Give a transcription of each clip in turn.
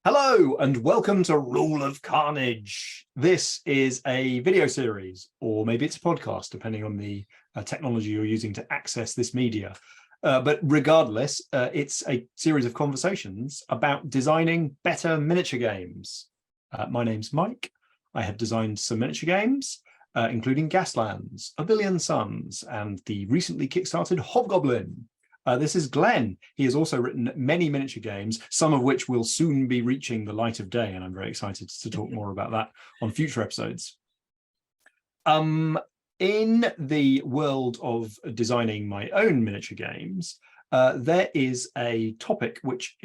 Hello and welcome to Rule of Carnage. This is a video series, or maybe it's a podcast, depending on the technology you're using to access this media. But regardless, it's a series of conversations about designing better miniature games. My name's Mike. I have designed some miniature games, including Gaslands, A Billion Suns, and the recently kickstarted Hobgoblin. This is Glenn. He has also written many miniature games, some of which will soon be reaching the light of day, and I'm very excited to talk more about that on future episodes. In the world of designing my own miniature games, there is a topic which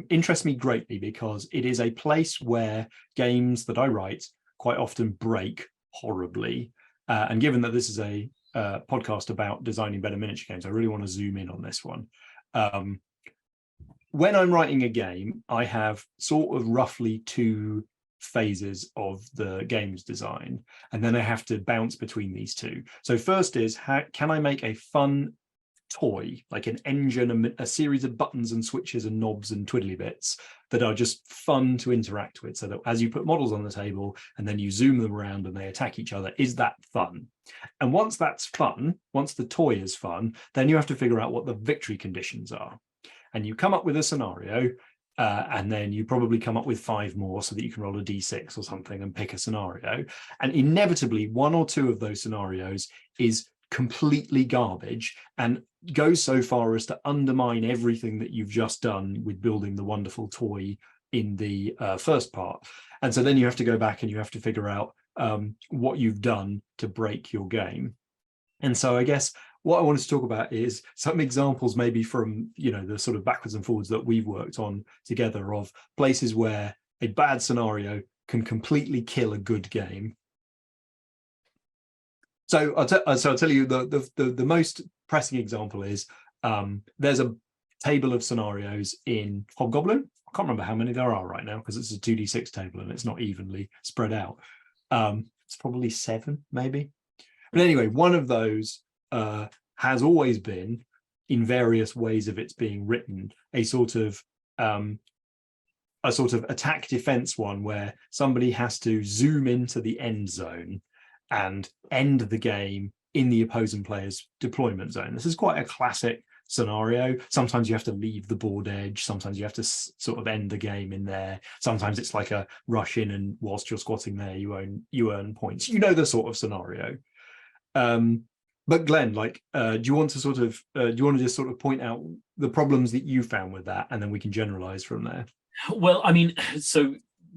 interests me greatly because it is a place where games that I write quite often break horribly. And given that this is a podcast about designing better miniature games, I really want to zoom in on this one. When I'm writing a game, I have sort of roughly two phases of the game's design, and then I have to bounce between these two. So first is, how can I make a fun toy, like an engine, a series of buttons and switches and knobs and twiddly bits that are just fun to interact with, so that as you put models on the table and then you zoom them around and they attack each other, is that fun? And once that's fun, once the toy is fun, then you have to figure out what the victory conditions are. And you come up with a scenario, and then you probably come up with 5 more so that you can roll a d6 or something and pick a scenario. And inevitably, one or two of those scenarios is completely garbage and goes so far as to undermine everything that you've just done with building the wonderful toy in the first part. And so then you have to go back and you have to figure out what you've done to break your game. And so I guess what I wanted to talk about is some examples maybe from, the sort of backwards and forwards that we've worked on together of places where a bad scenario can completely kill a good game. So I'll tell you the most pressing example is there's a table of scenarios in Hobgoblin. I can't remember how many there are right now because it's a 2d6 table and it's not evenly spread out. It's probably 7 maybe. But anyway, one of those has always been, in various ways of its being written, a sort of attack defense one where somebody has to zoom into the end zone and end the game in the opposing player's deployment zone. This is quite a classic scenario. Sometimes you have to leave the board edge. Sometimes you have to sort of end the game in there. Sometimes it's like a rush in, and whilst you're squatting there, you earn points. The sort of scenario. But Glenn, do you want to just sort of point out the problems that you found with that, and then we can generalize from there? Well, I mean, so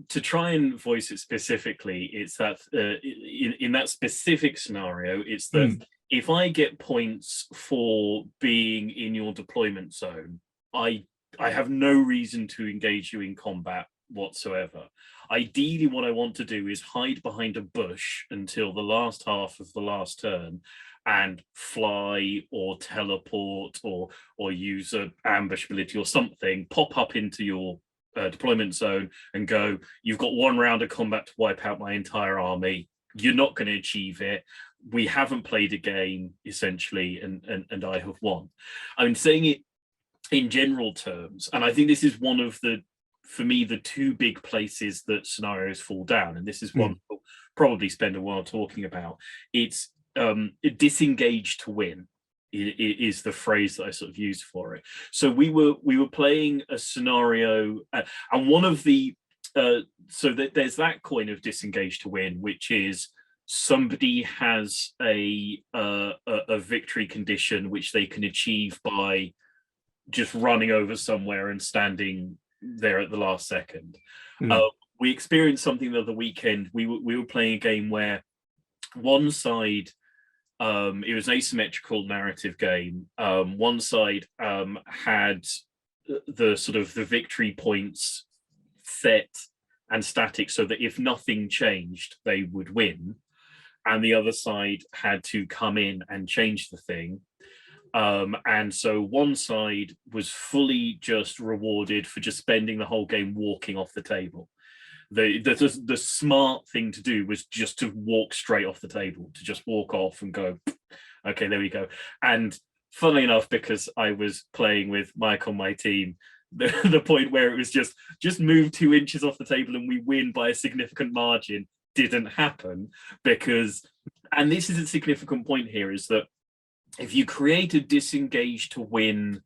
to try and voice it specifically, it's that in that specific scenario, it's that if I get points for being in your deployment zone, I have no reason to engage you in combat whatsoever. Ideally, what I want to do is hide behind a bush until the last half of the last turn and fly or teleport or use an ambush ability or something, pop up into your deployment zone and go, you've got 1 round of combat to wipe out my entire army. You're not going to achieve it. We haven't played a game, essentially, and I have won. I'm saying it in general terms, and I think this is one of for me, the 2 big places that scenarios fall down, and this is one we'll probably spend a while talking about. It's disengage to win is the phrase that I sort of used for it. So we were playing a scenario, and one of the there's that coin of disengage to win, which is somebody has a victory condition which they can achieve by just running over somewhere and standing there at the last second. We experienced something the other weekend. We were playing a game where one side, it was an asymmetrical narrative game. One side had the sort of the victory points set and static so that if nothing changed, they would win. And the other side had to come in and change the thing. And so one side was fully just rewarded for just spending the whole game walking off the table. The smart thing to do was just to walk straight off the table, to just walk off and go, okay, there we go. And funnily enough, because I was playing with Mike on my team, the point where it was just move 2 inches off the table and we win by a significant margin didn't happen, because, and this is a significant point here, is that if you create a disengage to win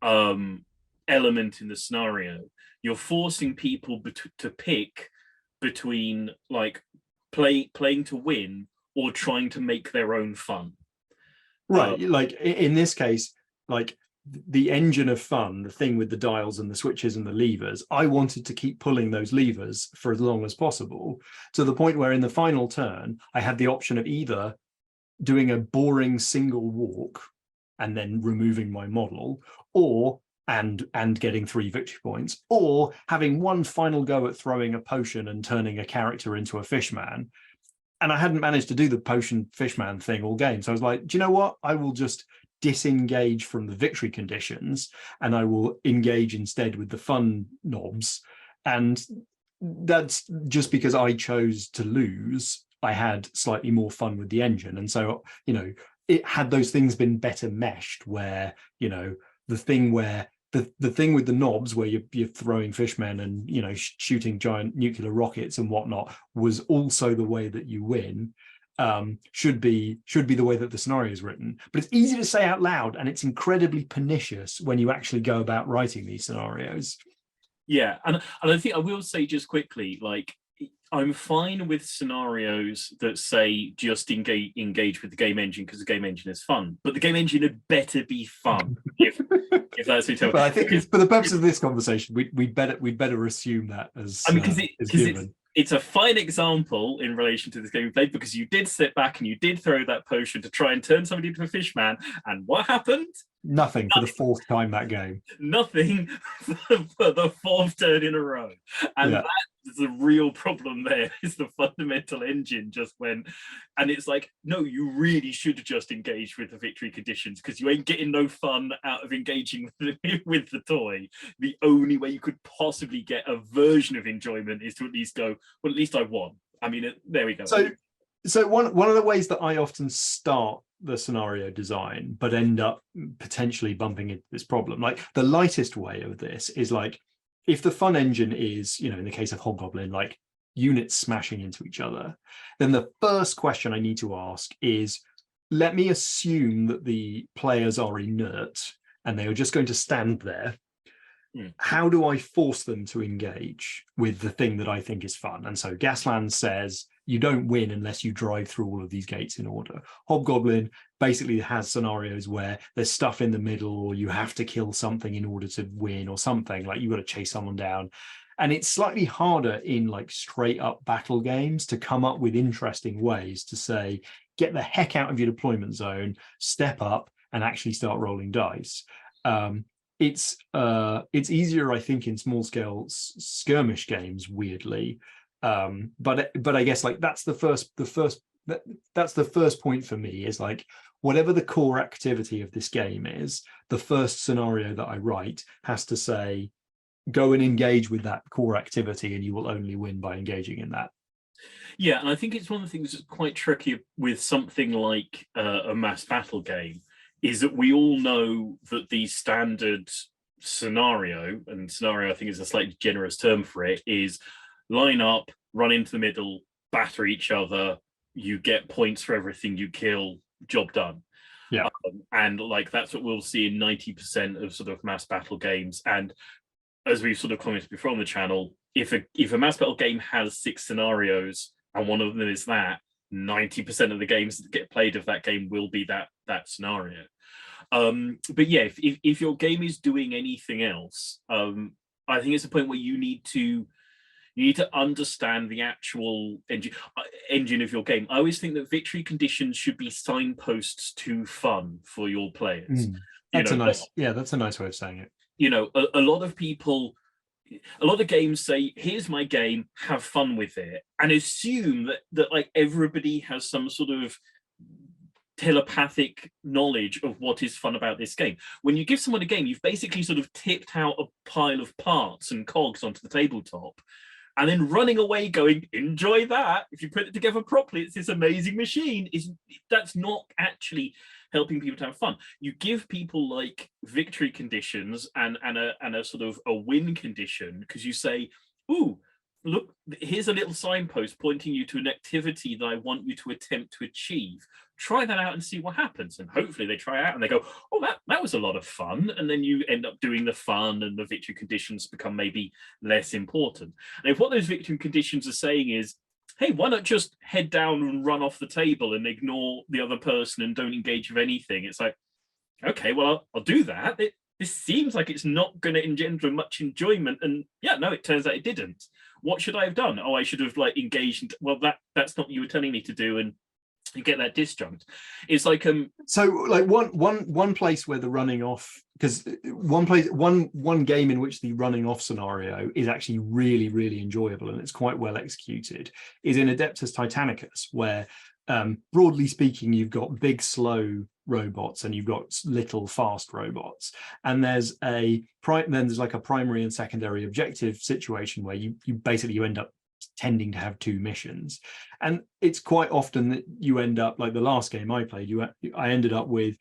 element in the scenario, you're forcing people to pick between like playing to win or trying to make their own fun. Right, like in this case, like the engine of fun, the thing with the dials and the switches and the levers, I wanted to keep pulling those levers for as long as possible, to the point where in the final turn, I had the option of either doing a boring single walk and then removing my model, or and getting 3 victory points, or having one final go at throwing a potion and turning a character into a fishman. And I hadn't managed to do the potion fishman thing all game. So I was like, do you know what? I will just disengage from the victory conditions and I will engage instead with the fun knobs. And that's just because I chose to lose, I had slightly more fun with the engine. And so, you know, it had those things been better meshed, where, you know, the thing where the thing with the knobs where you're throwing fishmen and, you know, shooting giant nuclear rockets and whatnot was also the way that you win, should be the way that the scenario is written. But it's easy to say out loud, and it's incredibly pernicious when you actually go about writing these scenarios. Yeah, and I think I will say just quickly, like, I'm fine with scenarios that say just engage with the game engine because the game engine is fun, but the game engine had better be fun. if that's what. But I think for the purpose of this conversation, we'd better assume that as, I mean, because it's a fine example in relation to this game we played, because you did sit back and you did throw that potion to try and turn somebody into a fishman, and what happened? Nothing for the 4th time that game. Nothing for the 4th turn in a row. And yeah. That's the real problem there, is the fundamental engine just went, and it's like, no, you really should have just engaged with the victory conditions, because you ain't getting no fun out of engaging with the toy. The only way you could possibly get a version of enjoyment is to at least go, well, at least I won. I mean, there we go. So one of the ways that I often start the scenario design but end up potentially bumping into this problem, like the lightest way of this is, like, if the fun engine is, you know, in the case of Hobgoblin, like units smashing into each other, then the first question I need to ask is, let me assume that the players are inert and they are just going to stand there. How do I force them to engage with the thing that I think is fun? And so Gasland says you don't win unless you drive through all of these gates in order. Hobgoblin basically has scenarios where there's stuff in the middle, or you have to kill something in order to win, or something like you got to chase someone down. And it's slightly harder in like straight up battle games to come up with interesting ways to say, get the heck out of your deployment zone, step up and actually start rolling dice. It's easier, I think, in small scale skirmish games, weirdly, but I guess like that's the first point for me, is like, whatever the core activity of this game is, the first scenario that I write has to say, go and engage with that core activity, and you will only win by engaging in that. Yeah, and I think it's one of the things that's quite tricky with something like a mass battle game, is that we all know that the standard scenario, and scenario I think is a slightly generous term for it, is line up, run into the middle, batter each other, you get points for everything you kill, job done. Yeah. And like that's what we'll see in 90% of sort of mass battle games. And as we've sort of commented before on the channel, if a mass battle game has 6 scenarios and one of them is that, 90% of the games that get played of that game will be that scenario. But yeah, if your game is doing anything else, I think it's a point where you need to understand the actual engine of your game. I always think that victory conditions should be signposts to fun for your players. That's a nice way of saying it. You know, a lot of people, a lot of games say, here's my game, have fun with it, and assume that like everybody has some sort of telepathic knowledge of what is fun about this game. When you give someone a game, you've basically sort of tipped out a pile of parts and cogs onto the tabletop, and then running away going, enjoy that. If you put it together properly, it's this amazing machine. That's not actually helping people to have fun. You give people like victory conditions and a sort of a win condition, because you say, ooh, look, here's a little signpost pointing you to an activity that I want you to attempt to achieve. Try that out and see what happens. And hopefully they try out and they go, oh, that was a lot of fun. And then you end up doing the fun, and the victory conditions become maybe less important. And if what those victory conditions are saying is, hey, why not just head down and run off the table and ignore the other person and don't engage with anything? It's like, okay, well, I'll do that. This seems like it's not going to engender much enjoyment. And yeah, no, it turns out it didn't. What should I have done? Oh, I should have like engaged. Well, that's not what you were telling me to do. And you get that disjunct. It's like so like one place where the running off, because one game in which the running off scenario is actually really, really enjoyable and it's quite well executed, is in Adeptus Titanicus, where broadly speaking, you've got big slow robots and you've got little fast robots, and there's like a primary and secondary objective situation where you end up tending to have two missions. And it's quite often that you end up, like the last game I played, I ended up with,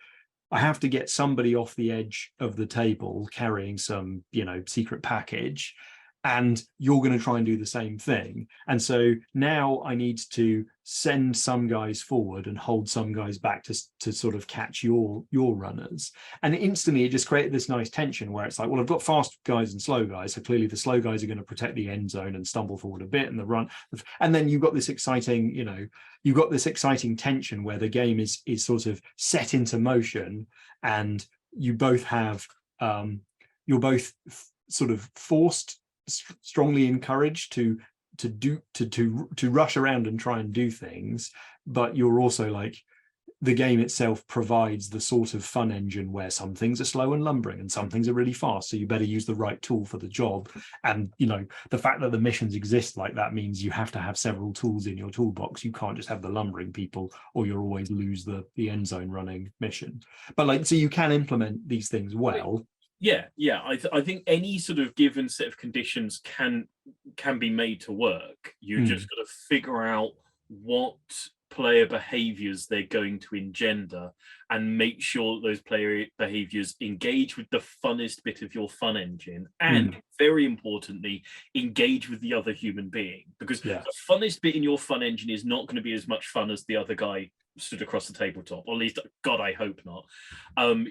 I have to get somebody off the edge of the table carrying some, secret package, and you're going to try and do the same thing. And so now I need to send some guys forward and hold some guys back to sort of catch your runners. And instantly it just created this nice tension where it's like, well, I've got fast guys and slow guys, so clearly the slow guys are going to protect the end zone and stumble forward a bit in the run. And then you've got this exciting, tension where the game is sort of set into motion, and you both have you're both sort of forced, strongly encouraged to rush around and try and do things, but you're also like, the game itself provides the sort of fun engine where some things are slow and lumbering and some things are really fast, so you better use the right tool for the job. And the fact that the missions exist like that means you have to have several tools in your toolbox. You can't just have the lumbering people, or you'll always lose the end zone running mission. But so you can implement these things well. Yeah. I think any sort of given set of conditions can be made to work. You just got to figure out what player behaviors they're going to engender and make sure those player behaviors engage with the funnest bit of your fun engine, and very importantly, engage with the other human being, because the funnest bit in your fun engine is not going to be as much fun as the other guy stood across the tabletop, or at least, God, I hope not.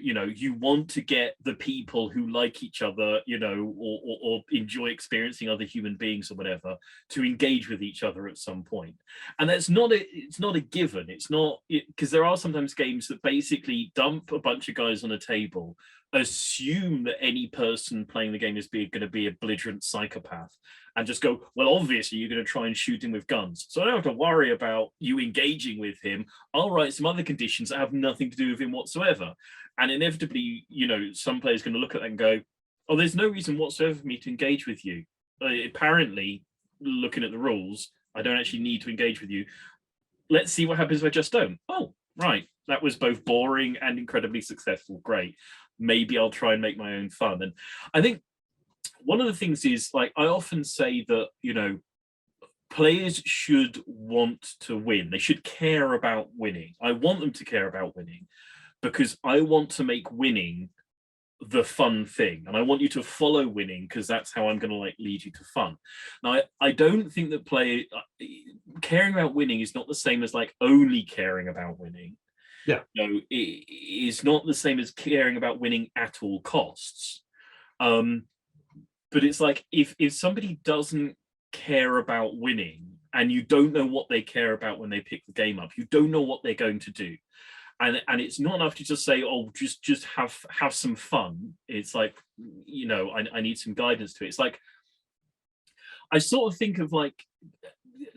You want to get the people who like each other, or enjoy experiencing other human beings or whatever, to engage with each other at some point. And it's not a given. It's not, because there are sometimes games that basically dump a bunch of guys on a table, assume that any person playing the game is going to be a belligerent psychopath, and just go, well, obviously you're going to try and shoot him with guns, so I don't have to worry about you engaging with him. I'll write some other conditions that have nothing to do with him whatsoever. And inevitably, some players are going to look at that and go, oh, there's no reason whatsoever for me to engage with you. Apparently, looking at the rules, I don't actually need to engage with you. Let's see what happens if I just don't. Oh, right. That was both boring and incredibly successful. Great. Maybe I'll try and make my own fun. And I think one of the things is, like, I often say that, players should want to win. They should care about winning. I want them to care about winning, because I want to make winning the fun thing, and I want you to follow winning, because that's how I'm going to lead you to fun. Now, I don't think that caring about winning is not the same as only caring about winning. Yeah. It is not the same as caring about winning at all costs. But it's like, if somebody doesn't care about winning, and you don't know what they care about when they pick the game up, you don't know what they're going to do. And it's not enough to just say, oh, just have some fun. It's like, I need some guidance to it. It's like, I sort of think of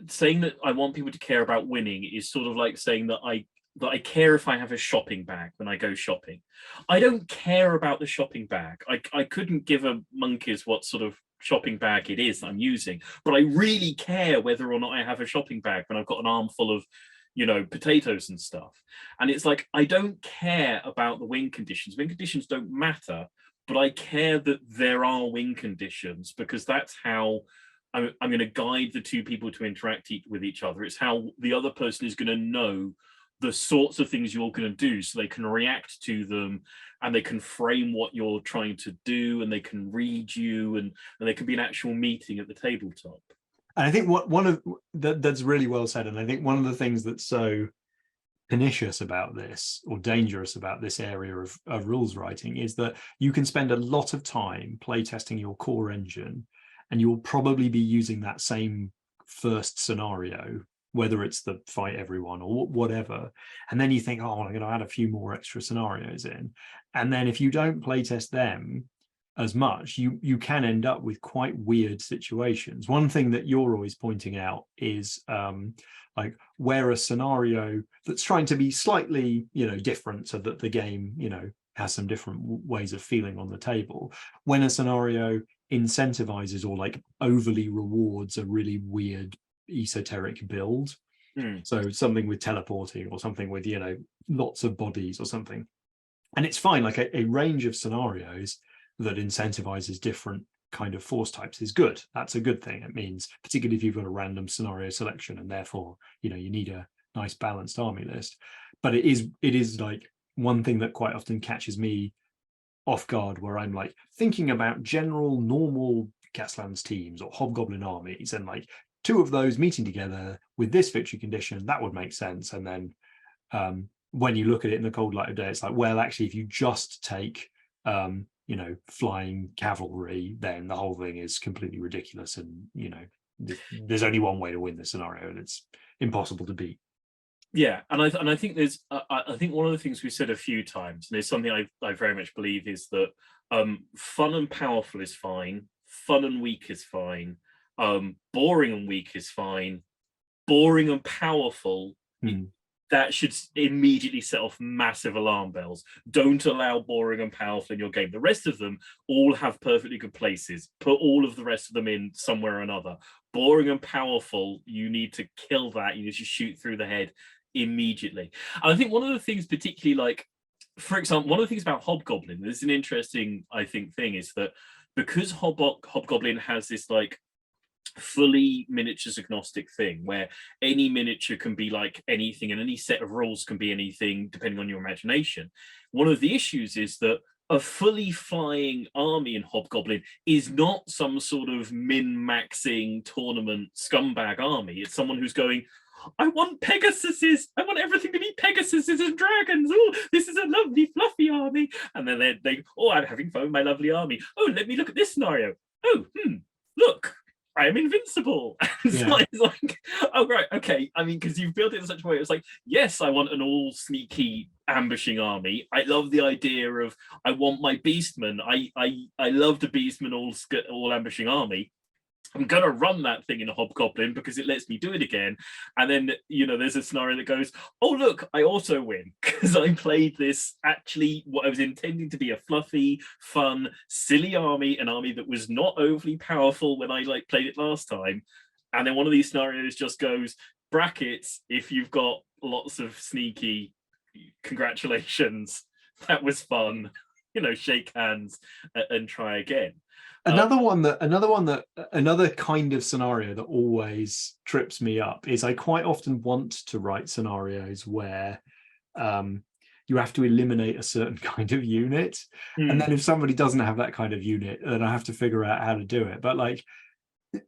saying that I want people to care about winning is sort of like saying that I care if I have a shopping bag when I go shopping. I don't care about the shopping bag. I couldn't give a monkeys what sort of shopping bag it is that I'm using, but I really care whether or not I have a shopping bag when I've got an armful of potatoes and stuff. And it's like, I don't care about the win conditions. Win conditions don't matter, but I care that there are win conditions, because that's how I'm going to guide the two people to interact with each other. It's how the other person is going to know the sorts of things you're going to do, so they can react to them, and they can frame what you're trying to do, and they can read you, and there can be an actual meeting at the tabletop. And I think one of that's really well said. And I think one of the things that's so pernicious about this, or dangerous about this area of rules writing, is that you can spend a lot of time playtesting your core engine, and you'll probably be using that same first scenario, whether it's the fight everyone or whatever. And then you think, oh, I'm going to add a few more extra scenarios in. And then if you don't playtest them as much, you can end up with quite weird situations. One thing that you're always pointing out is like where a scenario that's trying to be slightly, different, so that the game, has some different ways of feeling on the table. When a scenario incentivizes or like overly rewards a really weird esoteric build, so something with teleporting, or something with lots of bodies or something, and it's fine, like a range of scenarios that incentivizes different kind of force types is good. That's a good thing. It means, particularly if you've got a random scenario selection, and therefore you need a nice balanced army list. But it is like one thing that quite often catches me off guard, where I'm like thinking about general normal Gaslands teams or Hobgoblin armies, and like two of those meeting together with this victory condition, that would make sense. And then when you look at it in the cold light of day, it's like, well, actually, if you just take flying cavalry, then the whole thing is completely ridiculous, and there's only one way to win this scenario, and it's impossible to beat. Yeah, and I think there's I think one of the things we've said a few times, and it's something I very much believe, is that fun and powerful is fine, fun and weak is fine, boring and weak is fine, boring and powerful, that should immediately set off massive alarm bells. Don't allow boring and powerful in your game. The rest of them all have perfectly good places. Put all of the rest of them in somewhere or another. Boring and powerful, you need to kill that. You need to shoot through the head immediately. And I think one of the things, particularly, like, for example, one of the things about Hobgoblin, this is an interesting, I think, thing, is that because Hobgoblin has this like fully miniatures agnostic thing, where any miniature can be like anything, and any set of rules can be anything depending on your imagination. One of the issues is that a fully flying army in Hobgoblin is not some sort of min-maxing tournament scumbag army. It's someone who's going, I want Pegasuses. I want everything to be Pegasuses and dragons. Oh, this is a lovely fluffy army. And then they oh, I'm having fun with my lovely army. Oh, let me look at this scenario. Oh, look, I am invincible. It's like, oh, right, okay. I mean, because you've built it in such a way, it's like, yes, I want an all sneaky ambushing army. I love the idea of, I want my beastmen. I love the beastmen all ambushing army. I'm gonna run that thing in a Hobgoblin because it lets me do it again. And then there's a scenario that goes, oh look, I also win because I played this, actually what I was intending to be a fluffy, fun, silly army, an army that was not overly powerful when I like played it last time. And then one of these scenarios just goes, brackets, if you've got lots of sneaky, congratulations, that was fun. Shake hands and try again. Another kind of scenario that always trips me up is, I quite often want to write scenarios where you have to eliminate a certain kind of unit, and then if somebody doesn't have that kind of unit, then I have to figure out how to do it. But like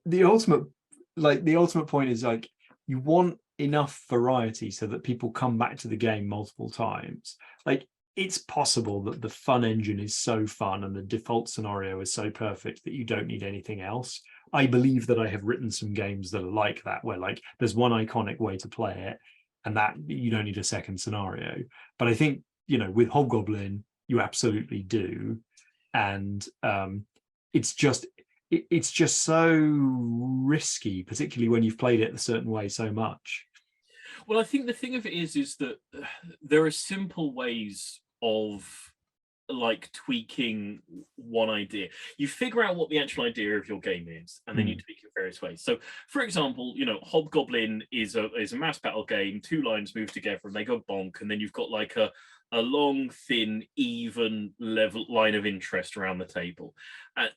the ultimate point is, like, you want enough variety so that people come back to the game multiple times. Like, it's possible that the fun engine is so fun and the default scenario is so perfect that you don't need anything else. I believe that I have written some games that are like that, where like there's one iconic way to play it and that you don't need a second scenario. But I think, with Hobgoblin, you absolutely do. And it's just so risky, particularly when you've played it a certain way so much. Well, I think the thing of it is that there are simple ways of like tweaking one idea. You figure out what the actual idea of your game is, and then you tweak it various ways. So, for example, Hobgoblin is a mass battle game. Two lines move together and they go bonk, and then you've got like a long, thin, even level line of interest around the table.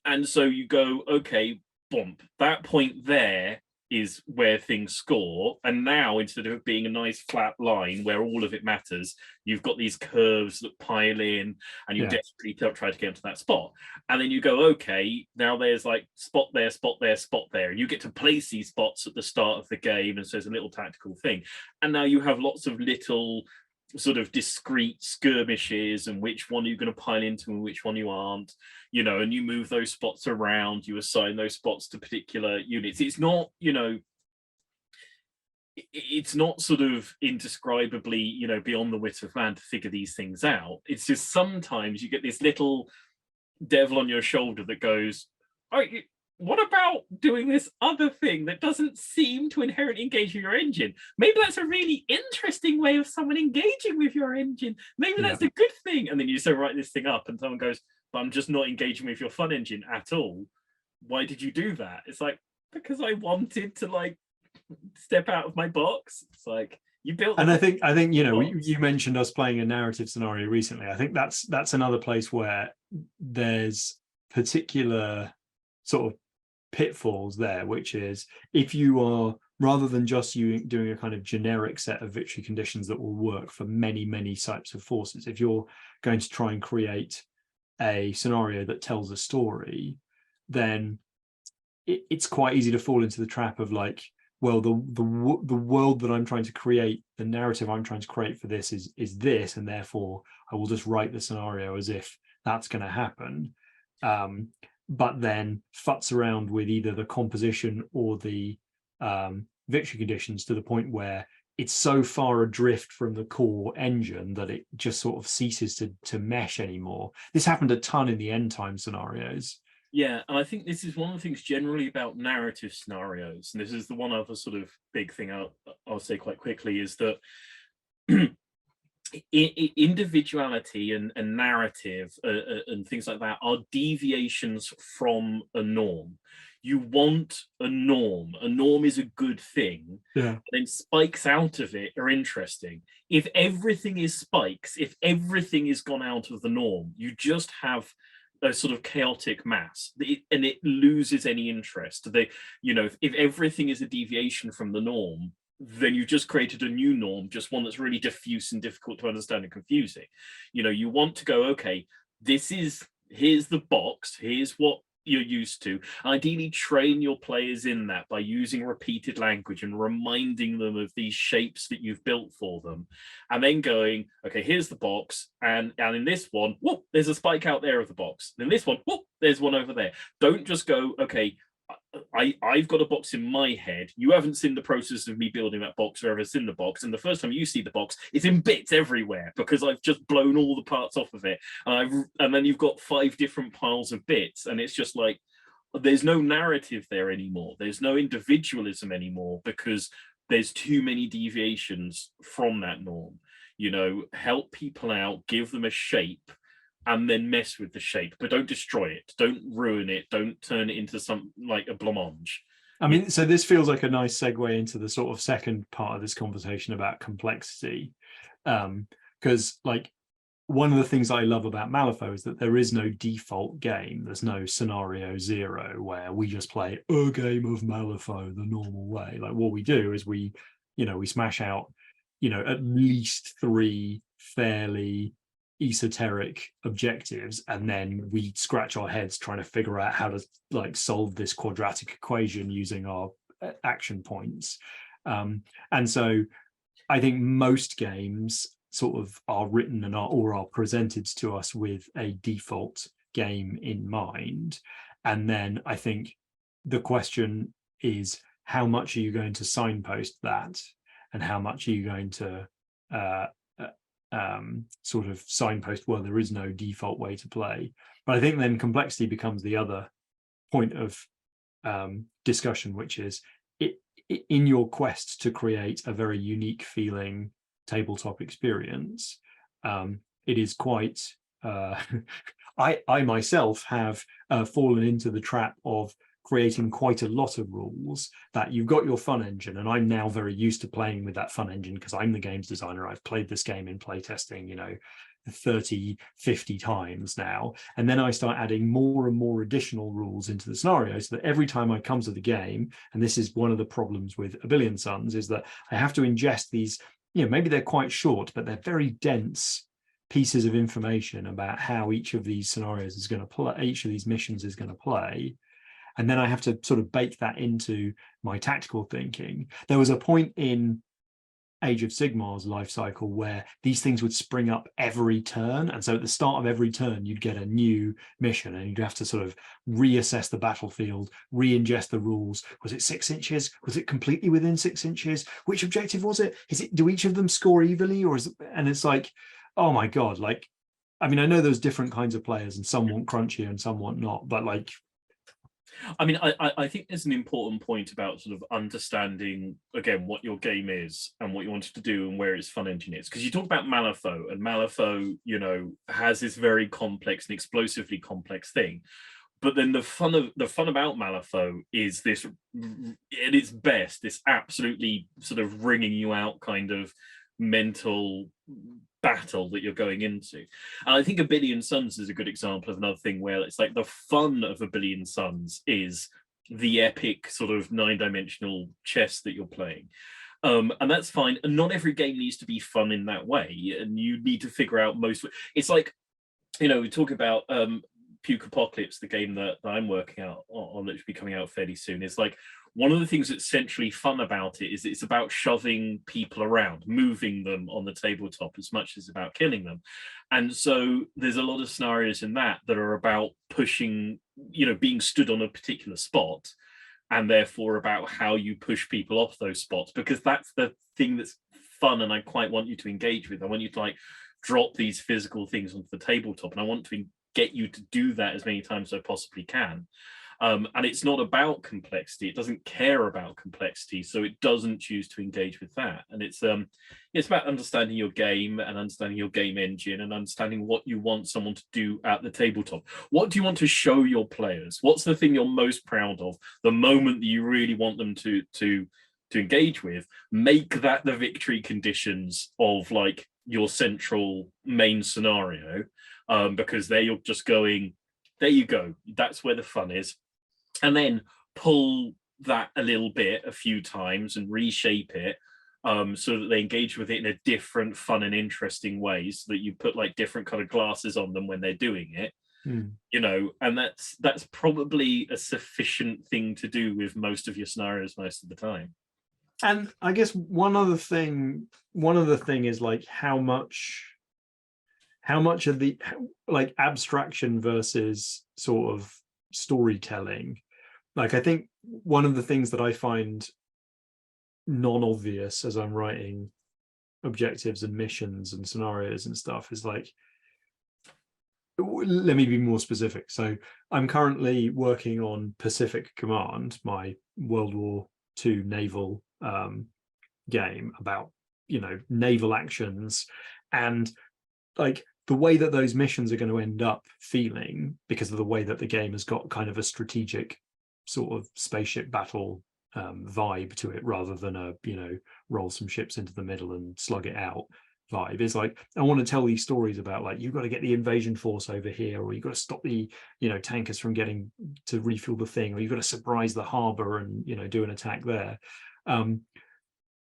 And so you go, okay, bump, that point there is where things score. And now, instead of being a nice flat line where all of it matters, you've got these curves that pile in, and you're desperately try to get to that spot. And then you go, okay, now there's like spot there, spot there, spot there, and you get to place these spots at the start of the game, and so there's a little tactical thing. And now you have lots of little sort of discrete skirmishes, and which one you're going to pile into and which one you aren't, you know, and you move those spots around, you assign those spots to particular units. It's not, you know, it's not sort of indescribably, you know, beyond the wit of man to figure these things out. It's just sometimes you get this little devil on your shoulder that goes, oh, what about doing this other thing that doesn't seem to inherently engage with your engine? Maybe that's a really interesting way of someone engaging with your engine. Maybe that's a good thing. And then you so write this thing up and someone goes, but I'm just not engaging with your fun engine at all. Why did you do that? It's like, because I wanted to like step out of my box. It's like, you built. And I think you know, you mentioned us playing a narrative scenario recently. I think that's another place where there's particular sort of pitfalls there, which is if you are, rather than just you doing a kind of generic set of victory conditions that will work for many types of forces, if you're going to try and create a scenario that tells a story, then it's quite easy to fall into the trap of like, well, the world that I'm trying to create, the narrative I'm trying to create for this is this, and therefore I will just write the scenario as if that's going to happen. But then futz around with either the composition or the victory conditions to the point where it's so far adrift from the core engine that it just sort of ceases to mesh anymore. This happened a ton in the end time scenarios. Yeah, and I think this is one of the things generally about narrative scenarios, and this is the one other sort of big thing I'll say quite quickly, is that individuality and narrative and things like that are deviations from a norm. You want a norm. A norm is a good thing. Yeah. And then spikes out of it are interesting. If everything is spikes, if everything is gone out of the norm, you just have a sort of chaotic mass, and it loses any interest. You know, if everything is a deviation from the norm, then you've just created a new norm, just one that's really diffuse and difficult to understand and confusing. You know, you want to go, okay, here's the box, here's what you're used to. Ideally train your players in that by using repeated language and reminding them of these shapes that you've built for them, and then going, okay, here's the box, and in this one, whoop, there's a spike out there of the box, in this one, whoop, there's one over there. Don't just go, okay, I've got a box in my head. You haven't seen the process of me building that box or ever seen the box. And the first time you see the box, it's in bits everywhere because I've just blown all the parts off of it. And then you've got 5 different piles of bits. And it's just like, there's no narrative there anymore. There's no individualism anymore because there's too many deviations from that norm. You know, help people out, give them a shape, and then mess with the shape, but don't destroy it, don't ruin it, don't turn it into some like a blancmange. I mean, so this feels like a nice segue into the sort of second part of this conversation about complexity, because like one of the things I love about Malifaux is that there is no default game. There's no scenario 0 where we just play a game of Malifaux the normal way. Like what we do is we smash out, at least 3 fairly esoteric objectives, and then we scratch our heads trying to figure out how to like solve this quadratic equation using our action points. And so I think most games sort of are written and are presented to us with a default game in mind. And then I think the question is, how much are you going to signpost that, and how much are you going to sort of signpost, well, there is no default way to play. But I think then complexity becomes the other point of discussion, which is in your quest to create a very unique feeling tabletop experience, it is quite I myself have fallen into the trap of creating quite a lot of rules. That you've got your fun engine, and I'm now very used to playing with that fun engine because I'm the games designer. I've played this game in playtesting, 30, 50 times now. And then I start adding more and more additional rules into the scenario, so that every time I come to the game, and this is one of the problems with A Billion Suns, is that I have to ingest these, maybe they're quite short, but they're very dense pieces of information about how each of these scenarios is going to play, each of these missions is going to play. And then I have to sort of bake that into my tactical thinking. There was a point in Age of Sigmar's life cycle where these things would spring up every turn. And so at the start of every turn, you'd get a new mission and you'd have to sort of reassess the battlefield, re-ingest the rules. Was it 6 inches? Was it completely within 6 inches? Which objective was it? Do each of them score evenly? And it's like, oh my God, like, I mean, I know there's different kinds of players and some want crunchier and some want not, but like, I mean, I think there's an important point about sort of understanding, again, what your game is and what you wanted to do and where its fun engine is. Because you talk about Malifaux, and Malifaux, has this very complex and explosively complex thing. But then the fun about Malifaux is this, at its best, this absolutely sort of wringing you out kind of mental battle that you're going into. And I think A Billion Suns is a good example of another thing where it's like the fun of A Billion Suns is the epic sort of 9-dimensional chess that you're playing. And that's fine. And not every game needs to be fun in that way. And you need to figure out it's like, we talk about Puke Apocalypse, the game that I'm working out on that should be coming out fairly soon. Is like, one of the things that's essentially fun about it is it's about shoving people around, moving them on the tabletop as much as about killing them. And so there's a lot of scenarios in that are about pushing, being stood on a particular spot, and therefore about how you push people off those spots, because that's the thing that's fun and I quite want you to engage with. I want you to like drop these physical things onto the tabletop, and I want to get you to do that as many times as I possibly can. And it's not about complexity. It doesn't care about complexity, so it doesn't choose to engage with that. And it's about understanding your game and understanding your game engine and understanding what you want someone to do at the tabletop. What do you want to show your players? What's the thing you're most proud of? The moment that you really want them to engage with, make that the victory conditions of like your central main scenario, because there you're just going, there you go, that's where the fun is. And then pull that a little bit a few times and reshape it, so that they engage with it in a different fun and interesting way, so that you put like different kind of glasses on them when they're doing it. And that's probably a sufficient thing to do with most of your scenarios most of the time. And I guess one other thing is like how much of the like abstraction versus sort of storytelling. Like, I think one of the things that I find non-obvious as I'm writing objectives and missions and scenarios and stuff is like, let me be more specific. So I'm currently working on Pacific Command, my World War II naval game about naval actions, and like the way that those missions are going to end up feeling, because of the way that the game has got kind of a strategic sort of spaceship battle vibe to it, rather than a roll some ships into the middle and slug it out vibe, is like, I want to tell these stories about like, you've got to get the invasion force over here, or you've got to stop the tankers from getting to refuel the thing, or you've got to surprise the harbor and do an attack there.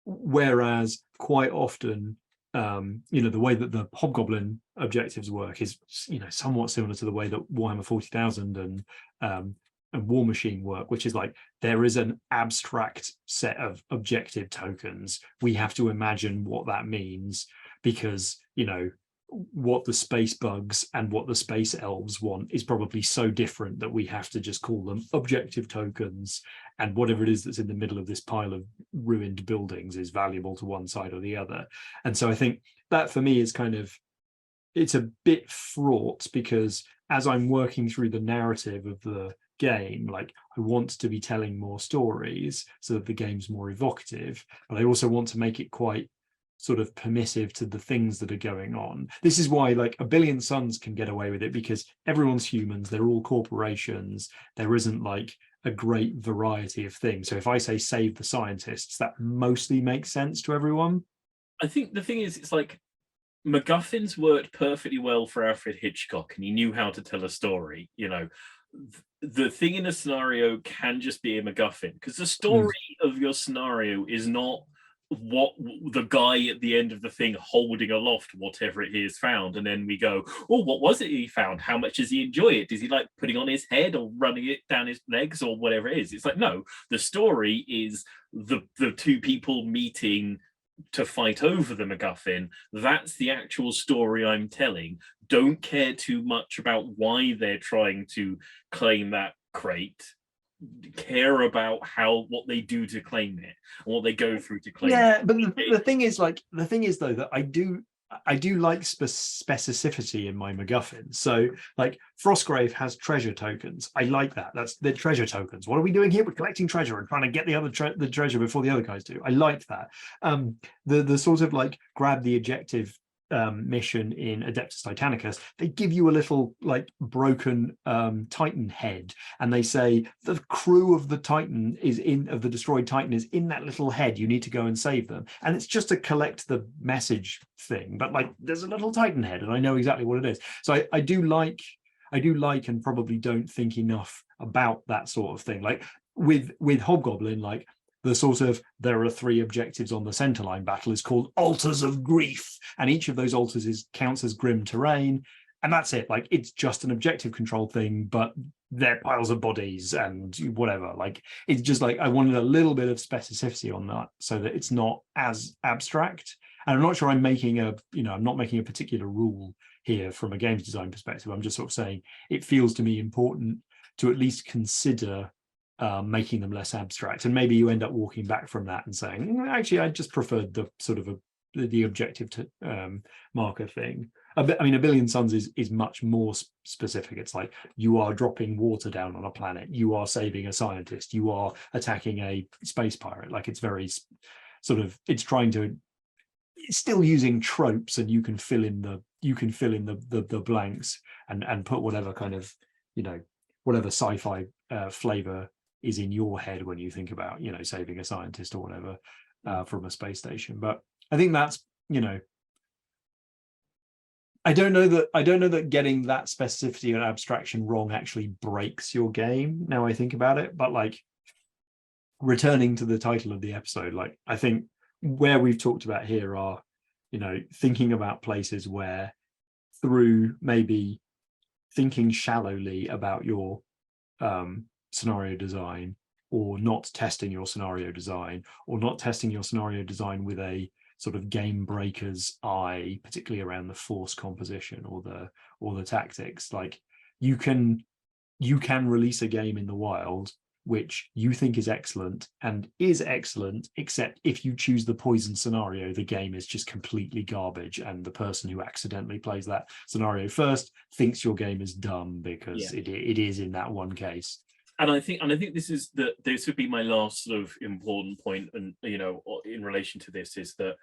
Whereas quite often the way that the Hobgoblin objectives work is somewhat similar to the way that Warhammer 40,000 and War Machine work, which is like, there is an abstract set of objective tokens. We have to imagine what that means, because what the space bugs and what the space elves want is probably so different that we have to just call them objective tokens, and whatever it is that's in the middle of this pile of ruined buildings is valuable to one side or the other. And so I think that for me is kind of, it's a bit fraught, because as I'm working through the narrative of the game, like, I want to be telling more stories so that the game's more evocative, but I also want to make it quite sort of permissive to the things that are going on. This is why like A Billion Suns can get away with it, because everyone's humans, they're all corporations, there isn't like a great variety of things. So if I say save the scientists, that mostly makes sense to everyone. I think the thing is, it's like, MacGuffins worked perfectly well for Alfred Hitchcock, and he knew how to tell a story. The thing in a scenario can just be a MacGuffin, because the story of your scenario is not what the guy at the end of the thing holding aloft whatever it is found, and then we go, oh, what was it he found? How much does he enjoy it? Does he like putting on his head or running it down his legs or whatever it is? It's like, no, the story is the two people meeting to fight over the MacGuffin. That's the actual story I'm telling. Don't care too much about why they're trying to claim that crate. Care about what they do to claim it and what they go through to claim Yeah, it. but the thing is though that I do like specificity in my MacGuffin. So like Frostgrave has treasure tokens. I like that. That's the treasure tokens. What are we doing here? We're collecting treasure and trying to get the other the treasure before the other guys do. I like that. The sort of like grab the objective mission in Adeptus Titanicus, they give you a little like broken Titan head, and they say the crew of the Titan of the destroyed Titan is in that little head. You need to go and save them, and it's just to collect the message thing. But like, there's a little Titan head, and I know exactly what it is. So I do like, and probably don't think enough about that sort of thing. Like with Hobgoblin, like the sort of, there are 3 objectives on the centerline battle is called altars of grief, and each of those altars counts as grim terrain, and that's it. Like, it's just an objective control thing, but they're piles of bodies and whatever. Like, it's just like, I wanted a little bit of specificity on that so that it's not as abstract. And I'm not sure I'm making I'm not making a particular rule here from a games design perspective. I'm just sort of saying it feels to me important to at least consider making them less abstract, and maybe you end up walking back from that and saying, actually, I just preferred the sort of the objective to marker thing. I mean, A Billion Suns is much more specific. It's like, you are dropping water down on a planet, you are saving a scientist, you are attacking a space pirate. Like, it's very sort of, it's still using tropes, and you can fill in the blanks and put whatever kind of whatever sci-fi flavor is in your head when you think about saving a scientist or whatever from a space station. But I think that's I don't know that getting that specificity and abstraction wrong actually breaks your game, now I think about it. But like, returning to the title of the episode, like, I think where we've talked about here are thinking about places where, through maybe thinking shallowly about your scenario design, or not testing your scenario design, or not testing your scenario design with a sort of game breaker's eye, particularly around the force composition or the tactics. Like, you can release a game in the wild which you think is excellent, except if you choose the poison scenario, the game is just completely garbage, and the person who accidentally plays that scenario first thinks your game is dumb because it is in that one case. And I think this would be my last sort of important point, and in relation to this, is that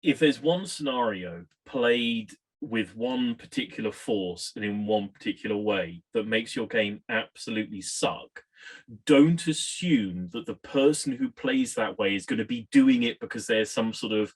if there's one scenario played with one particular force and in one particular way that makes your game absolutely suck, don't assume that the person who plays that way is going to be doing it because there's some sort of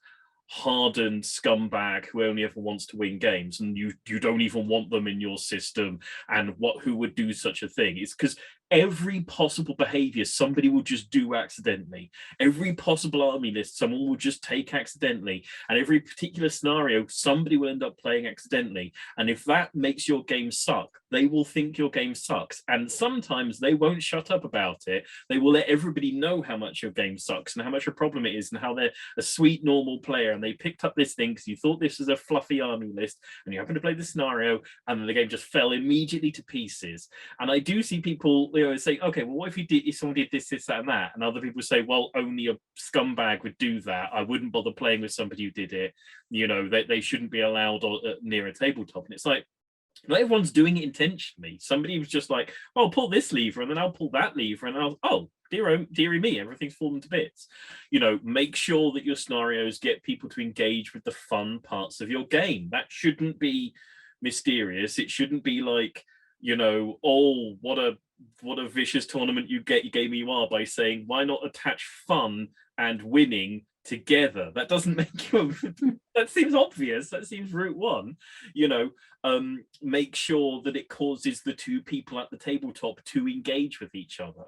hardened scumbag who only ever wants to win games, and you don't even want them in your system, and who would do such a thing. It's because every possible behavior somebody will just do accidentally. Every possible army list someone will just take accidentally, and every particular scenario somebody will end up playing accidentally. And if that makes your game suck, they will think your game sucks, and sometimes they won't shut up about it. They will let everybody know how much your game sucks and how much a problem it is, and how they're a sweet normal player, and they picked up this thing because you thought this was a fluffy army list, and you happen to play the scenario, and then the game just fell immediately to pieces. And I do see people say, okay, well, what if someone did this, that, and that? And other people say, well, only a scumbag would do that. I wouldn't bother playing with somebody who did it. They shouldn't be allowed near a tabletop. And it's like, not everyone's doing it intentionally. Somebody was just like, oh, I'll pull this lever, and then I'll pull that lever, and dearie me, everything's fallen to bits. Make sure that your scenarios get people to engage with the fun parts of your game. That shouldn't be mysterious. It shouldn't be like, oh, what a vicious tournament game you are, by saying, why not attach fun and winning together. That doesn't make you that seems obvious. That seems route one. You know, make sure that it causes the two people at the tabletop to engage with each other.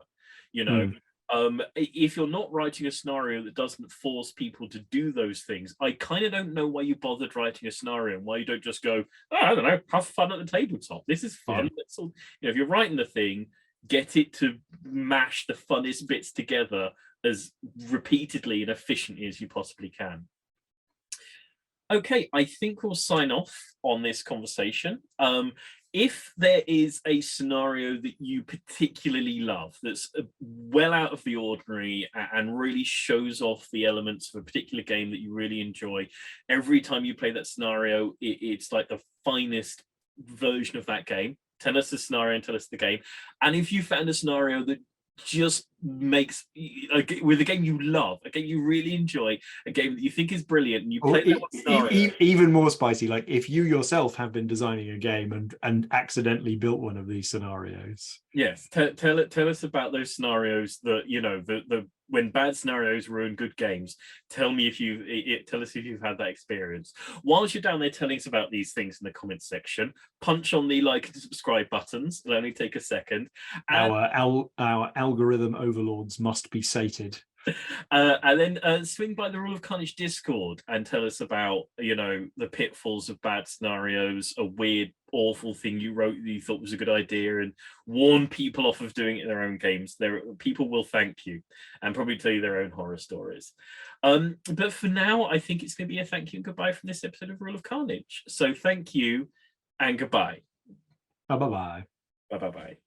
You know, if you're not writing a scenario that doesn't force people to do those things, I kind of don't know why you bothered writing a scenario and why you don't just go, oh, I don't know, have fun at the tabletop. This is fun. Let's all, you know, if you're writing the thing, get it to mash the funnest bits together as repeatedly and efficiently as you possibly can. Okay, I think we'll sign off on this conversation. If there is a scenario that you particularly love, that's well out of the ordinary and really shows off the elements of a particular game that you really enjoy, every time you play that scenario, it's like the finest version of that game. Tell us the scenario and tell us the game. And if you found a scenario that just makes with a game you love, a game you really enjoy, a game that you think is brilliant, and you play that even more spicy, like if you yourself have been designing a game and accidentally built one of these scenarios. Yes, tell us about those scenarios that, you know, the when bad scenarios ruin good games. Tell me if tell us if you've had that experience. Whilst you're down there telling us about these things in the comments section, punch on the like and subscribe buttons. It'll only take a second. Our algorithm overlords must be sated. And then swing by the Rule of Carnage Discord and tell us about, you know, the pitfalls of bad scenarios, a weird, awful thing you wrote that you thought was a good idea, and warn people off of doing it in their own games. People will thank you and probably tell you their own horror stories. But for now, I think it's going to be a thank you and goodbye from this episode of Rule of Carnage. So thank you and goodbye. Bye-bye. Bye-bye.